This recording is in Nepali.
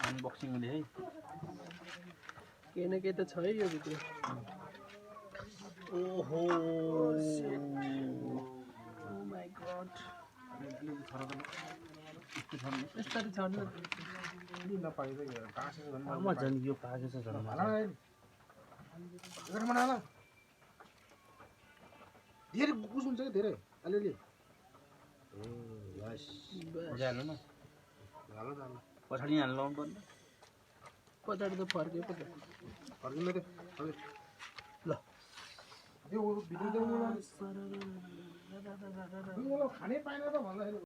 अनबक्सिङ हुने है केही न केही त छ है यो भित्र ओहो ओ माय गॉड यसरी छाड्नु आमा झन् यो पाकेछ झन् धेरै गुस हुन्छ कि धेरै अलिअलि मजा हाल्नु न पछाडि हाल्नु लाउनु पर्ने पछाडि त फर्क्यो पो त फर्किँदै ल त्यो भित्र खानै पाएन त भन्दाखेरि